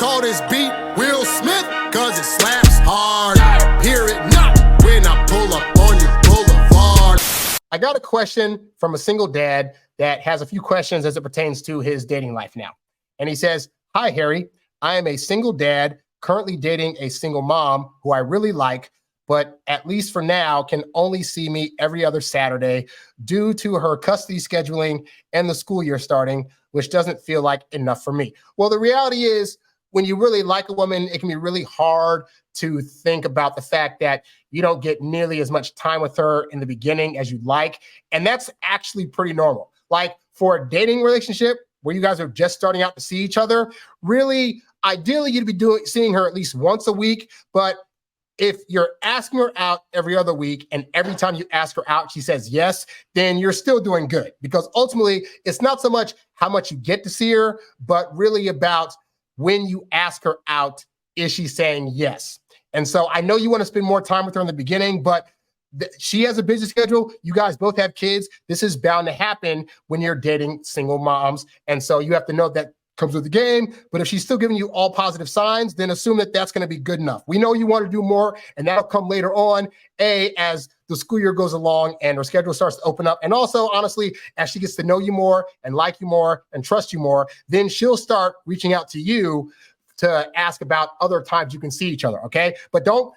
Call this beat Will Smith, cause it slaps hard. Hear it not when I pull up on your boulevard. I got a question from a single dad that has a few questions as it pertains to his dating life now. And he says, "Hi, Harry. I am a single dad currently dating a single mom who I really like, but at least for now can only see me every other Saturday due to her custody scheduling and the school year starting, which doesn't feel like enough for me." Well, the reality is when you really like a woman, it can be really hard to think about the fact that you don't get nearly as much time with her in the beginning as you'd like. And that's actually pretty normal. Like for a dating relationship where you guys are just starting out to see each other, really, ideally, you'd be seeing her at least once a week. But if you're asking her out every other week and every time you ask her out, she says yes, then you're still doing good. Because ultimately, it's not so much how much you get to see her, but really about when you ask her out, is she saying yes? And so I know you want to spend more time with her in the beginning, but she has a busy schedule. You guys both have kids. This is bound to happen when you're dating single moms. And so you have to know that comes with the game. But if she's still giving you all positive signs, then assume that that's going to be good enough. We know you want to do more, and that'll come later on, as the school year goes along and her schedule starts to open up. And also, honestly, as she gets to know you more and like you more and trust you more, then she'll start reaching out to you to ask about other times you can see each other, okay? But don't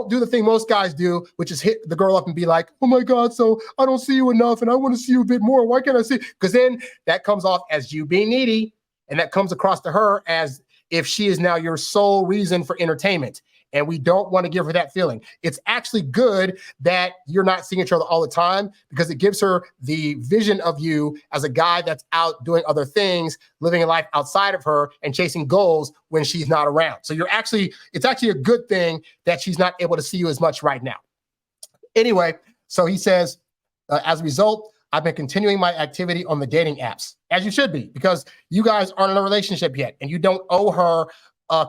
do the thing most guys do, which is hit the girl up and be like, "Oh my God, so I don't see you enough and I want to see you a bit more. Why can't I see?" Because then that comes off as you being needy, and that comes across to her as if she is now your sole reason for entertainment. And we don't want to give her that feeling. It's actually good that you're not seeing each other all the time because it gives her the vision of you as a guy that's out doing other things, living a life outside of her and chasing goals when she's not around. So it's actually a good thing that she's not able to see you as much right now. Anyway, so he says, as a result, I've been continuing my activity on the dating apps, as you should be, because you guys aren't in a relationship yet, and you don't owe her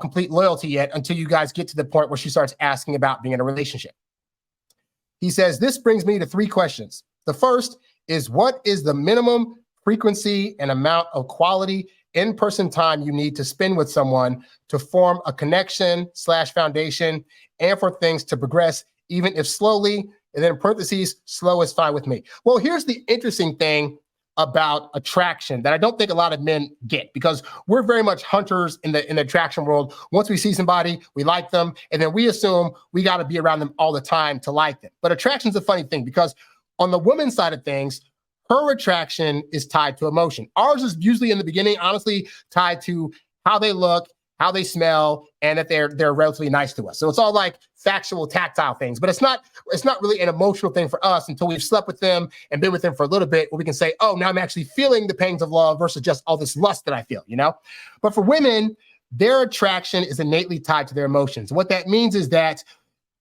complete loyalty yet until you guys get to the point where she starts asking about being in a relationship. He says, this brings me to 3 questions. The first is, what is the minimum frequency and amount of quality in-person time you need to spend with someone to form a connection/foundation and for things to progress, even if slowly? And then in parentheses, slow is fine with me. Well, here's the interesting thing about attraction that I don't think a lot of men get, because we're very much hunters in the attraction world. Once we see somebody, we like them, and then we assume we got to be around them all the time to like them. But attraction is a funny thing, because on the woman's side of things, her attraction is tied to emotion. Ours is usually in the beginning, honestly, tied to how they look, how they smell, and that they're relatively nice to us. So it's all like factual, tactile things, but it's not really an emotional thing for us until we've slept with them and been with them for a little bit, where we can say, oh, now I'm actually feeling the pangs of love versus just all this lust that I feel, you know? But for women, their attraction is innately tied to their emotions. What that means is that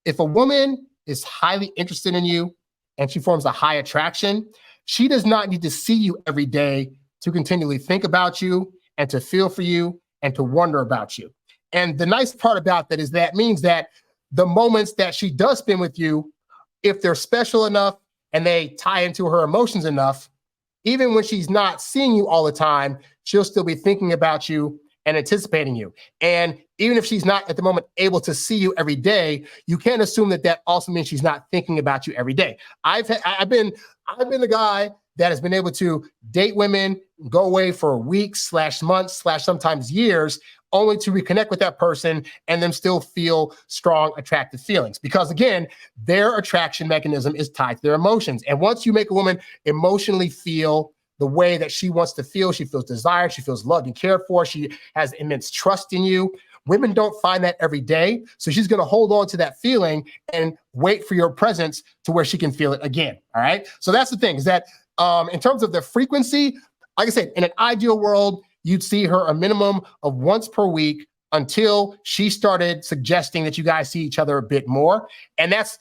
if a woman is highly interested in you and she forms a high attraction, she does not need to see you every day to continually think about you and to feel for you and to wonder about you. And the nice part about that is that means that the moments that she does spend with you, if they're special enough and they tie into her emotions enough, even when she's not seeing you all the time, she'll still be thinking about you and anticipating you. And even if she's not at the moment able to see you every day, you can't assume that that also means she's not thinking about you every day. I've been the guy that has been able to date women, go away for weeks/months/sometimes years, only to reconnect with that person and then still feel strong, attractive feelings. Because again, their attraction mechanism is tied to their emotions. And once you make a woman emotionally feel the way that she wants to feel, she feels desired, she feels loved and cared for, she has immense trust in you. Women don't find that every day. So she's going to hold on to that feeling and wait for your presence to where she can feel it again. All right. So that's the thing, is that in terms of the frequency, like I said, in an ideal world, you'd see her a minimum of once per week until she started suggesting that you guys see each other a bit more. And that's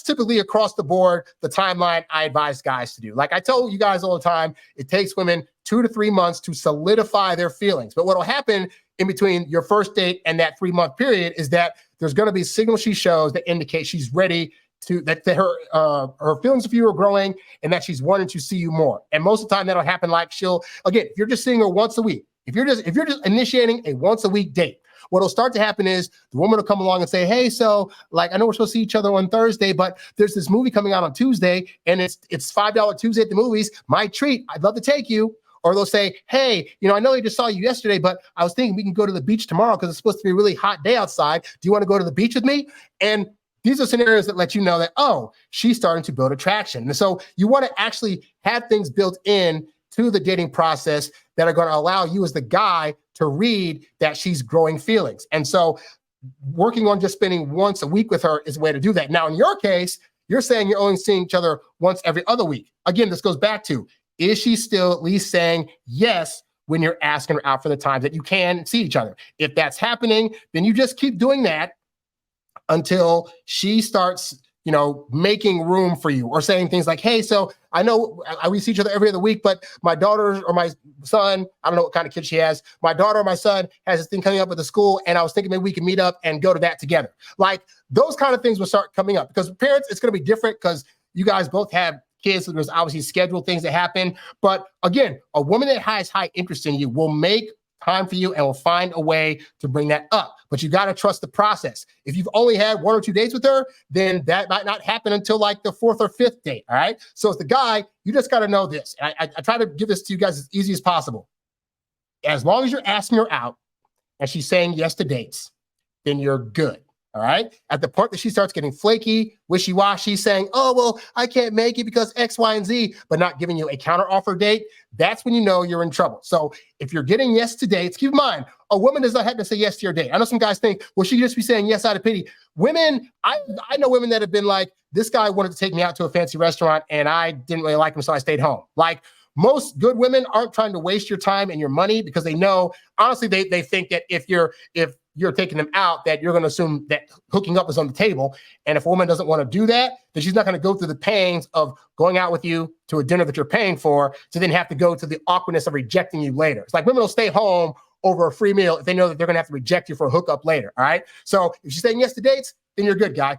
typically across the board the timeline I advise guys to do. Like I tell you guys all the time, it takes women 2 to 3 months to solidify their feelings. But what will happen in between your first date and that 3-month period is that there's going to be signals she shows that indicate she's ready to, that her feelings for you are growing and that she's wanting to see you more. And most of the time that'll happen like if you're just seeing her once a week, if you're just initiating a once a week date, What'll start to happen is the woman will come along and say, hey, so like, I know we're supposed to see each other on Thursday, but there's this movie coming out on Tuesday and it's $5 Tuesday at the movies. My treat. I'd love to take you. Or they'll say, hey, I know I just saw you yesterday, but I was thinking we can go to the beach tomorrow because it's supposed to be a really hot day outside. Do you want to go to the beach with me? And these are scenarios that let you know that, oh, she's starting to build attraction. And so you want to actually have things built in to the dating process that are going to allow you as the guy to read that she's growing feelings. And so working on just spending once a week with her is a way to do that. Now, in your case, you're saying you're only seeing each other once every other week. Again, this goes back to, is she still at least saying yes when you're asking her out for the times that you can see each other? If that's happening, then you just keep doing that until she starts, making room for you or saying things like, hey, so I know we see each other every other week, but my daughter or my son, I don't know what kind of kid she has. My daughter or my son has this thing coming up at the school. And I was thinking maybe we can meet up and go to that together. Like those kind of things will start coming up because parents, it's going to be different because you guys both have kids. So there's obviously scheduled things that happen. But again, a woman that has high interest in you will make time for you and will find a way to bring that up. But you got to trust the process. If you've only had 1 or 2 dates with her, then that might not happen until like the 4th or 5th date. All right. So as the guy, you just got to know this. I try to give this to you guys as easy as possible. As long as you're asking her out and she's saying yes to dates, then you're good. All right. At the point that she starts getting flaky, wishy-washy, saying, oh, well, I can't make it because X, Y, and Z, but not giving you a counteroffer date, that's when you know you're in trouble. So if you're getting yes to dates, keep in mind, a woman does not have to say yes to your date. I know some guys think, well, she just be saying yes out of pity. Women, I know women that have been like, this guy wanted to take me out to a fancy restaurant and I didn't really like him, so I stayed home. Like most good women aren't trying to waste your time and your money because they know, honestly, they think that if you're taking them out, that you're going to assume that hooking up is on the table. And if a woman doesn't want to do that, then she's not going to go through the pains of going out with you to a dinner that you're paying for to then have to go to the awkwardness of rejecting you later. It's like women will stay home over a free meal if they know that they're going to have to reject you for a hookup later. All right. So if she's saying yes to dates, then you're good, guy.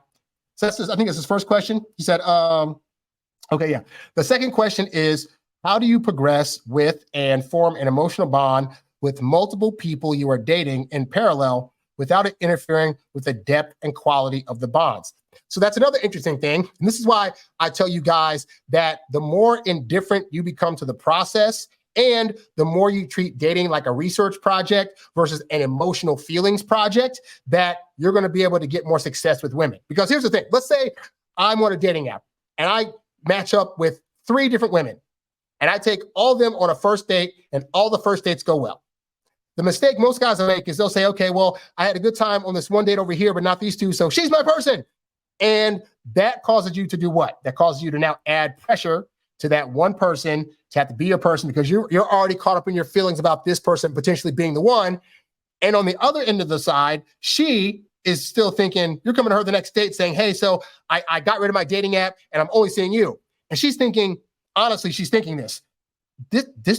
So I think that's his first question. He said, okay, yeah. The second question is, how do you progress with and form an emotional bond with multiple people you are dating in parallel without it interfering with the depth and quality of the bonds? So that's another interesting thing. And this is why I tell you guys that the more indifferent you become to the process and the more you treat dating like a research project versus an emotional feelings project, that you're going to be able to get more success with women. Because here's the thing. Let's say I'm on a dating app and I match up with 3 different women and I take all of them on a first date and all the first dates go well. The mistake most guys will make is they'll say, okay, well, I had a good time on this one date over here, but not these 2. So she's my person. And that causes you to do what? That causes you to now add pressure to that one person to have to be your person because you're already caught up in your feelings about this person potentially being the one. And on the other end of the side, she is still thinking, you're coming to her the next date saying, hey, so I got rid of my dating app and I'm only seeing you. And she's thinking, honestly, she's thinking this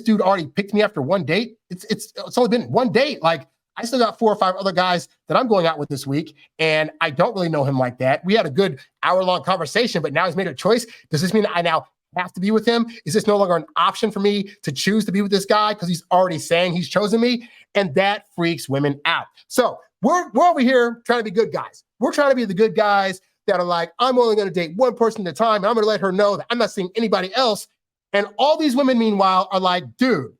dude already picked me after one date. It's only been one date. Like I still got 4 or 5 other guys that I'm going out with this week, and I don't really know him like that. We had a good hour-long conversation, but now he's made a choice. Does this mean that I now have to be with him? Is this no longer an option for me to choose to be with this guy because he's already saying he's chosen me? And that freaks women out. So we're over here trying to be good guys. We're trying to be the good guys that are like, I'm only going to date one person at a time, and I'm going to let her know that I'm not seeing anybody else. And all these women, meanwhile, are like, dude,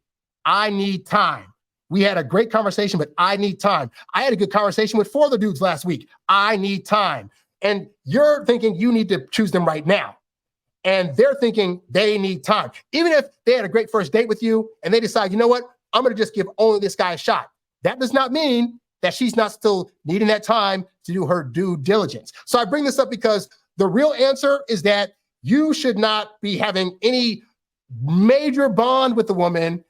I need time. We had a great conversation, but I need time. I had a good conversation with 4 other dudes last week. I need time. And you're thinking you need to choose them right now. And they're thinking they need time. Even if they had a great first date with you and they decide, you know what, I'm going to just give only this guy a shot. That does not mean that she's not still needing that time to do her due diligence. So I bring this up because the real answer is that you should not be having any major bond with the woman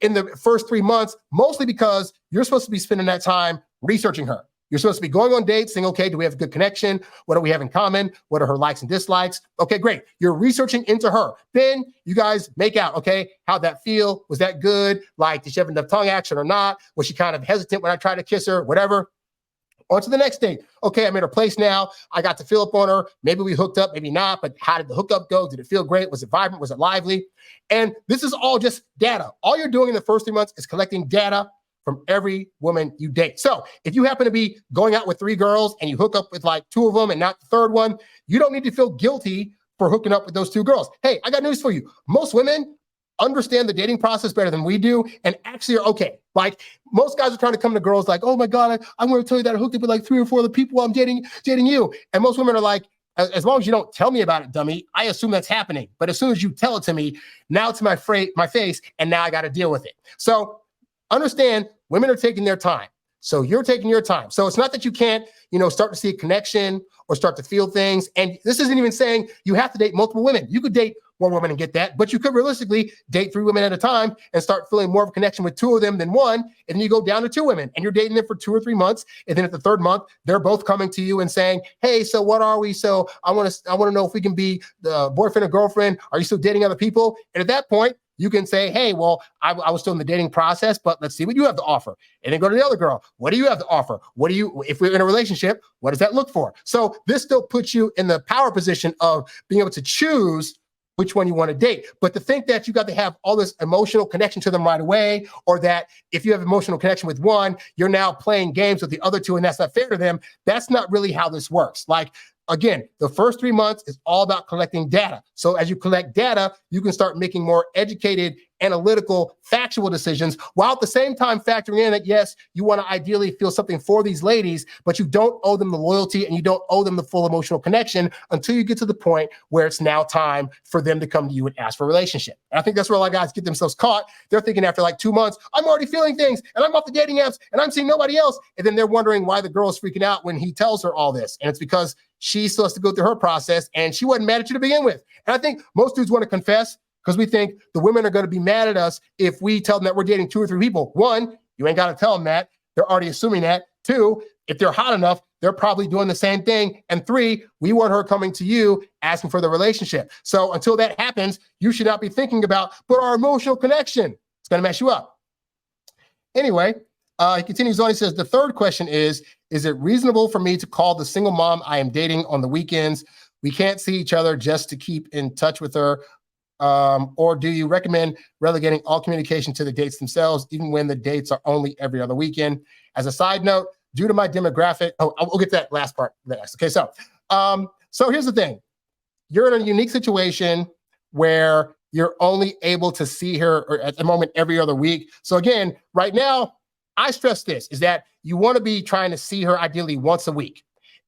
in the first 3 months, mostly because you're supposed to be spending that time researching her. You're supposed to be going on dates, saying, okay, do we have a good connection? What do we have in common? What are her likes and dislikes? Okay, great. You're researching into her. Then you guys make out, okay, how'd that feel? Was that good? Like, did she have enough tongue action or not? Was she kind of hesitant when I tried to kiss her? Whatever. On to the next date. Okay, I'm at her place now. I got to feel up on her. Maybe we hooked up, maybe not, but how did the hookup go? Did it feel great? Was it vibrant? Was it lively? And this is all just data. All you're doing in the first 3 months is collecting data from every woman you date. So if you happen to be going out with 3 girls and you hook up with like 2 of them and not the third one, you don't need to feel guilty for hooking up with those 2 girls. Hey, I got news for you. Most women understand the dating process better than we do and actually are okay. Like most guys are trying to come to girls like, oh my God, I'm going to tell you that I hooked up with like 3 or 4 of the people while I'm dating you. And most women are like, as long as you don't tell me about it, dummy, I assume that's happening. But as soon as you tell it to me, now it's my face, and now I got to deal with it. So understand, women are taking their time. So you're taking your time. So it's not that you can't, start to see a connection or start to feel things. And this isn't even saying you have to date multiple women. You could date 1 woman and get that, but you could realistically date 3 women at a time and start feeling more of a connection with 2 of them than 1. And then you go down to 2 women and you're dating them for 2 or 3 months. And then at the 3rd month, they're both coming to you and saying, hey, so what are we? So I want to know if we can be the boyfriend or girlfriend. Are you still dating other people? And at that point, you can say, hey, well, I was still in the dating process, but let's see what you have to offer. And then go to the other girl. What do you have to offer? If we're in a relationship, what does that look for? So this still puts you in the power position of being able to choose which one you want to date. But to think that you got to have all this emotional connection to them right away, or that if you have emotional connection with one, you're now playing games with the other 2 and that's not fair to them, that's not really how this works. Like, again, the first 3 months is all about collecting data. So as you collect data, you can start making more educated, analytical, factual decisions, while at the same time factoring in that, yes, you want to ideally feel something for these ladies, but you don't owe them the loyalty and you don't owe them the full emotional connection until you get to the point where it's now time for them to come to you and ask for a relationship. And I think that's where a lot of guys get themselves caught. They're thinking after like 2 months, I'm already feeling things and I'm off the dating apps and I'm seeing nobody else. And then they're wondering why the girl is freaking out when he tells her all this. And it's because she still has to go through her process and she wasn't mad at you to begin with. And I think most dudes want to confess because we think the women are going to be mad at us if we tell them that we're dating 2 or 3 people. 1, you ain't got to tell them that. They're already assuming that. 2, if they're hot enough, they're probably doing the same thing. And 3, we want her coming to you asking for the relationship. So until that happens, you should not be thinking about, but our emotional connection, it's going to mess you up. Anyway, he continues on. He says, the 3rd question is it reasonable for me to call the single mom I am dating on the weekends? We can't see each other just to keep in touch with her. Or do you recommend relegating all communication to the dates themselves, even when the dates are only every other weekend? As a side note, due to my demographic, we'll get to that last part next. Okay, so here's the thing. You're in a unique situation where you're only able to see her or at the moment every other week. So again, right now, I stress this, is that you want to be trying to see her ideally once a week.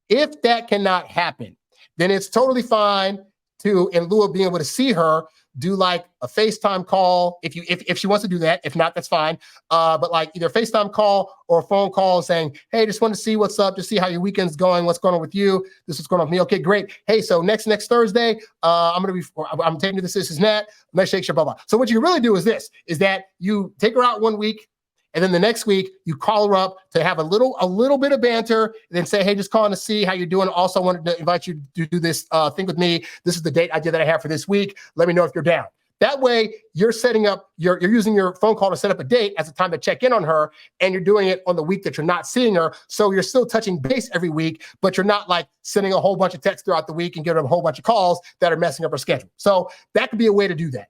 If that cannot happen, then it's totally fine to, in lieu of being able to see her, do like a FaceTime call if she wants to do that. If not, that's fine. But like either a FaceTime call or a phone call saying, hey, just want to see what's up, just see how your weekend's going, what's going on with you. This is going on with me. Okay, great. Hey, so next Thursday, I'm taking you this and that. Let's shake your blah blah. So what you really do is that you take her out 1 week. And then the next week, you call her up to have a little bit of banter, and then say, hey, just calling to see how you're doing. Also wanted to invite you to do this thing with me. This is the date idea that I have for this week. Let me know if you're down. That way, you're setting up, you're using your phone call to set up a date as a time to check in on her, and you're doing it on the week that you're not seeing her. So you're still touching base every week, but you're not like sending a whole bunch of texts throughout the week and getting a whole bunch of calls that are messing up her schedule. So that could be a way to do that.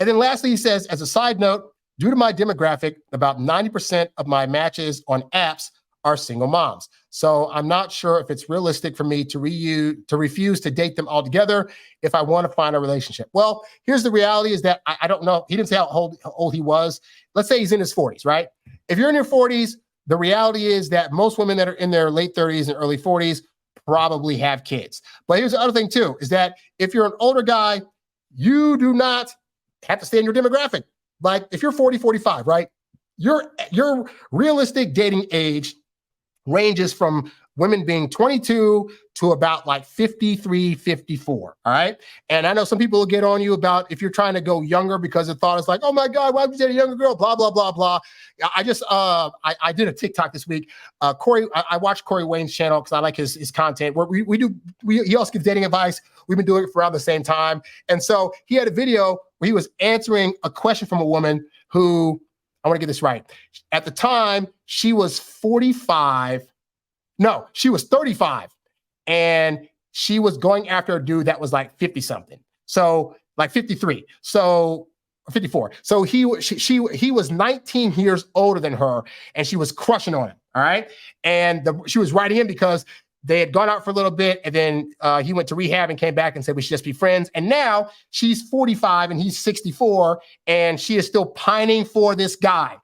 And then lastly, he says, as a side note, due to my demographic, about 90% of my matches on apps are single moms. So I'm not sure if it's realistic for me to refuse to date them altogether if I want to find a relationship. Well, here's the reality is that I don't know. He didn't say how old he was. Let's say he's in his 40s, right? If you're in your 40s, the reality is that most women that are in their late 30s and early 40s probably have kids. But here's the other thing too, is that if you're an older guy, you do not have to stay in your demographic. Like if you're 40, 45, right? Your realistic dating age ranges from women being 22 to about like 53, 54, all right? And I know some people will get on you about if you're trying to go younger because the thought is like, oh my God, why would you date a younger girl? Blah, blah, blah, blah. I did a TikTok this week. I watched Corey Wayne's channel because I like his content. Where he also gives dating advice. We've been doing it for around the same time. And so he had a video where he was answering a question from a woman who, I want to get this right. At the time, she was 45. No, she was 35. And she was going after a dude that was like 50 something. So like 53. So 54. So he was 19 years older than her, and she was crushing on him. All right. And she was writing him because they had gone out for a little bit, and then he went to rehab and came back and said we should just be friends. And now she's 45 and he's 64, and she is still pining for this guy.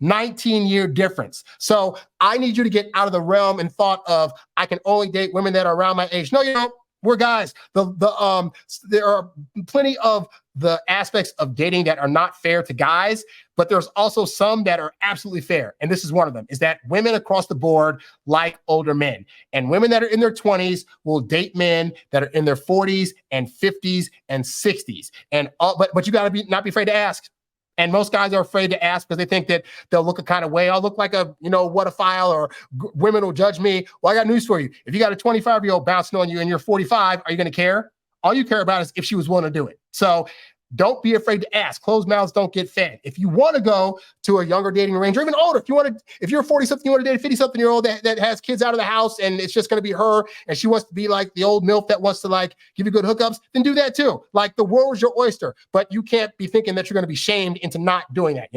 19-year difference. So I need you to get out of the realm and thought of, I can only date women that are around my age. No, you don't. We're guys. There are plenty of the aspects of dating that are not fair to guys, but there's also some that are absolutely fair. And this is one of them, is that women across the board like older men. And women that are in their 20s will date men that are in their 40s and 50s and 60s. And but you got to not be afraid to ask. And most guys are afraid to ask because they think that they'll look a kind of way. I'll look like a, what a file, or women will judge me. Well, I got news for you. If you got a 25-year-old bouncing on you and you're 45, are you going to care? All you care about is if she was willing to do it. So don't be afraid to ask. Closed mouths don't get fed. If you want to go to a younger dating range, or even older, if you're 40-something, you want to date a 50-something-year-old that has kids out of the house, and it's just going to be her, and she wants to be like the old MILF that wants to give you good hookups, then do that too. The world is your oyster, but you can't be thinking that you're going to be shamed into not doing that,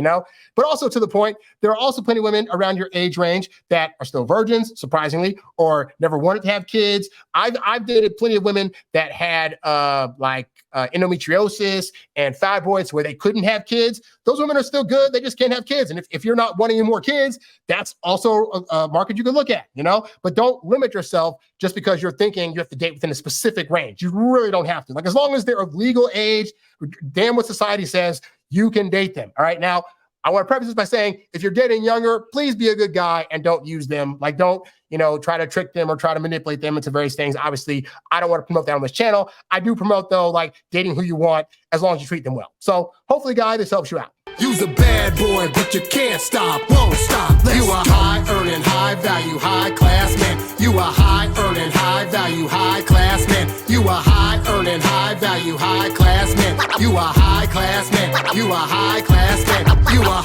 But also, to the point, there are also plenty of women around your age range that are still virgins, surprisingly, or never wanted to have kids. I've dated plenty of women that had endometriosis and fibroids where they couldn't have kids. Those women are still good. They just can't have kids. And if you're not wanting any more kids, that's also a market you can look at, but don't limit yourself just because you're thinking you have to date within a specific range. You really don't have to. As long as they're of legal age, damn what society says, you can date them. All right. Now, I want to preface this by saying, if you're dating younger, please be a good guy and don't use them. Don't, try to trick them or try to manipulate them into various things. Obviously, I don't want to promote that on this channel. I do promote, though, dating who you want, as long as you treat them well. So hopefully, guys, this helps you out. You's a bad boy, but you can't stop, won't stop. You a high-earning, high-value, high-class man. You a high-earning, high-value, high-class man. You a high-earning, high-value, high-class man. You a high-class man. You a high-class man. You a